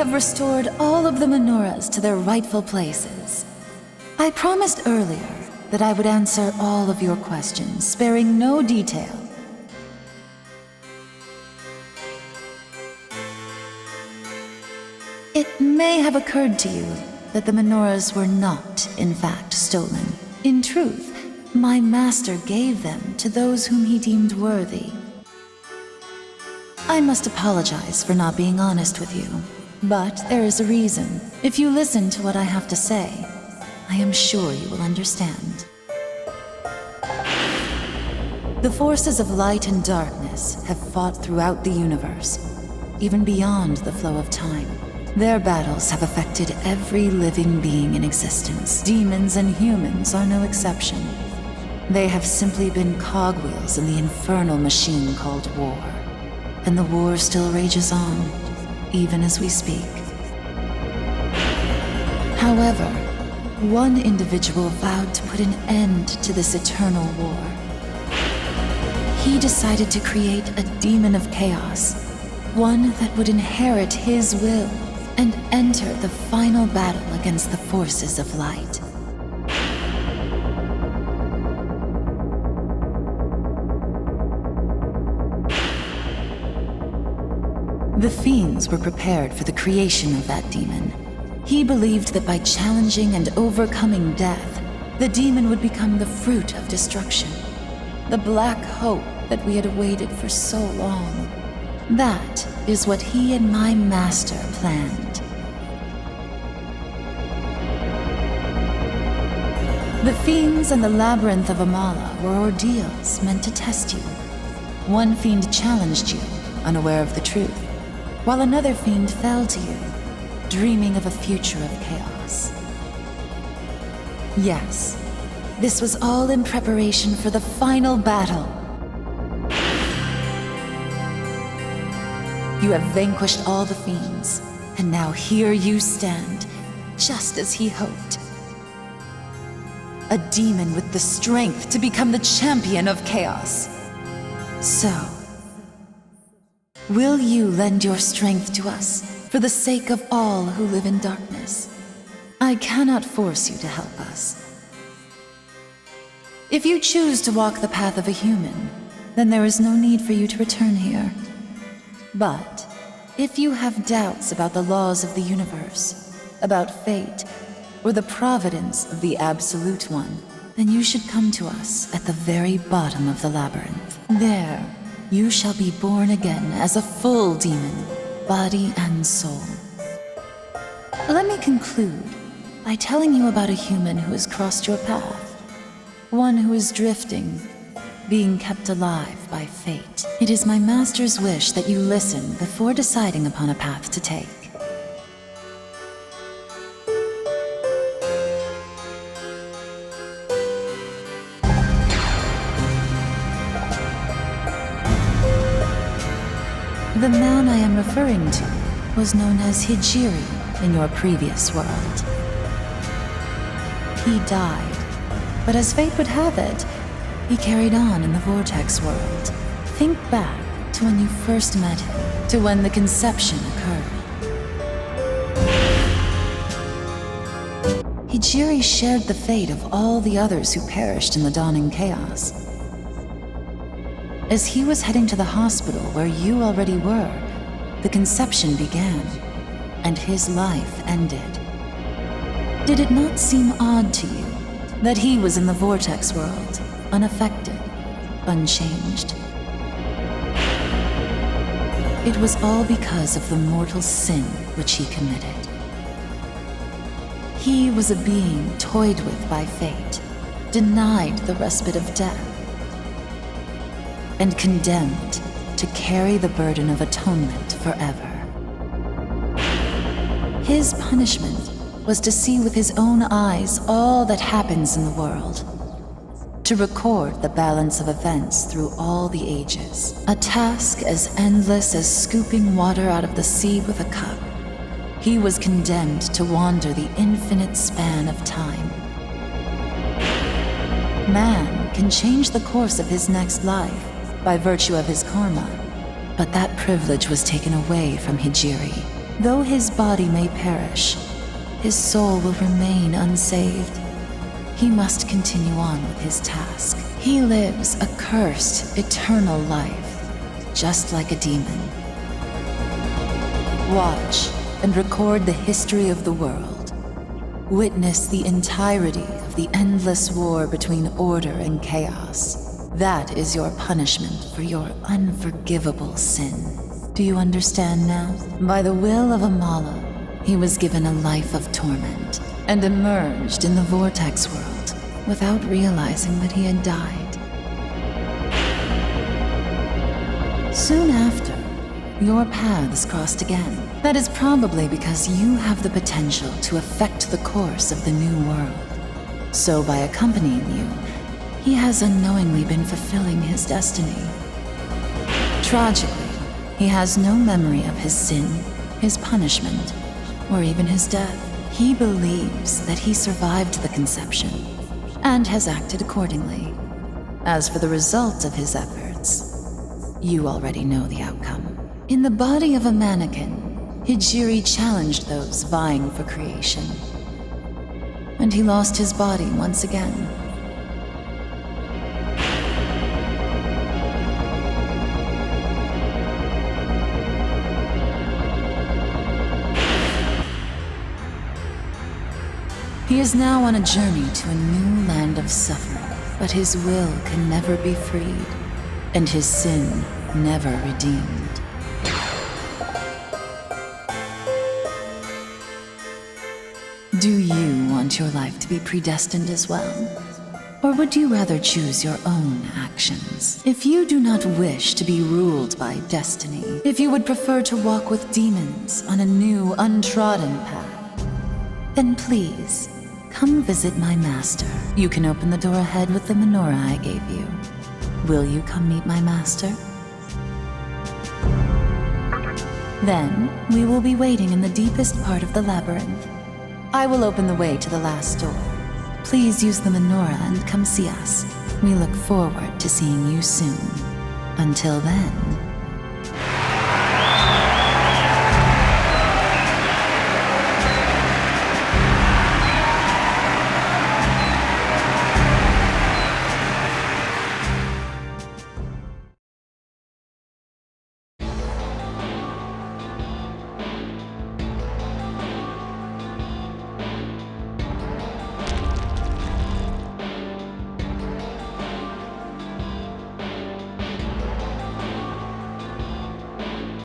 have restored all of the menorahs to their rightful places. I promised earlier that I would answer all of your questions, sparing no detail. It may have occurred to you that the menorahs were not, in fact, stolen. In truth, my master gave them to those whom he deemed worthy. I must apologize for not being honest with you, but there is a reason. If you listen to what I have to say, I am sure you will understand. The forces of light and darkness have fought throughout the universe, even beyond the flow of time. Their battles have affected every living being in existence. Demons and humans are no exception. They have simply been cogwheels in the infernal machine called war. And the war still rages on, even as we speak. However, one individual vowed to put an end to this eternal war. He decided to create a demon of chaos, one that would inherit his will and enter the final battle against the forces of light. The fiends were prepared for the creation of that demon. He believed that by challenging and overcoming death, the demon would become the fruit of destruction, the black hope that we had awaited for so long. That is what he and my master planned. The fiends and the labyrinth of Amala were ordeals meant to test you. One fiend challenged you, unaware of the truth, while another fiend fell to you, dreaming of a future of chaos. Yes, this was all in preparation for the final battle. You have vanquished all the fiends, and now here you stand, just as he hoped. A demon with the strength to become the champion of chaos. So, will you lend your strength to us for the sake of all who live in darkness? I cannot force you to help us. If you choose to walk the path of a human, then there is no need for you to return here. But if you have doubts about the laws of the universe, about fate, or the providence of the Absolute One, then you should come to us at the very bottom of the labyrinth. There, you shall be born again as a full demon, body and soul. Let me conclude by telling you about a human who has crossed your path. One who is drifting, being kept alive by fate. It is my master's wish that you listen before deciding upon a path to take. The man I am referring to was known as Hijiri in your previous world. He died, but as fate would have it, he carried on in the Vortex world. Think back to when you first met him, to when the conception occurred. Hijiri shared the fate of all the others who perished in the dawning chaos. As he was heading to the hospital where you already were, the conception began, and his life ended. Did it not seem odd to you that he was in the Vortex world, unaffected, unchanged? It was all because of the mortal sin which he committed. He was a being toyed with by fate, denied the respite of death, and condemned to carry the burden of atonement forever. His punishment was to see with his own eyes all that happens in the world, to record the balance of events through all the ages. A task as endless as scooping water out of the sea with a cup. He was condemned to wander the infinite span of time. Man can change the course of his next life by virtue of his karma, but that privilege was taken away from Hijiri. Though his body may perish, his soul will remain unsaved. He must continue on with his task. He lives a cursed, eternal life, just like a demon. Watch and record the history of the world. Witness the entirety of the endless war between order and chaos. That is your punishment for your unforgivable sin. Do you understand now? By the will of Amala, he was given a life of torment and emerged in the Vortex world without realizing that he had died. Soon after, your paths crossed again. That is probably because you have the potential to affect the course of the new world. So by accompanying you, he has unknowingly been fulfilling his destiny. Tragically, he has no memory of his sin, his punishment, or even his death. He believes that he survived the conception and has acted accordingly. As for the result of his efforts, you already know the outcome. In the body of a mannequin, Hijiri challenged those vying for creation. And he lost his body once again. He is now on a journey to a new land of suffering, but his will can never be freed, and his sin never redeemed. Do you want your life to be predestined as well? Or would you rather choose your own actions? If you do not wish to be ruled by destiny, if you would prefer to walk with demons on a new, untrodden path, then please, come visit my master. You can open the door ahead with the menorah I gave you. Will you come meet my master? Then, we will be waiting in the deepest part of the labyrinth. I will open the way to the last door. Please use the menorah and come see us. We look forward to seeing you soon. Until then...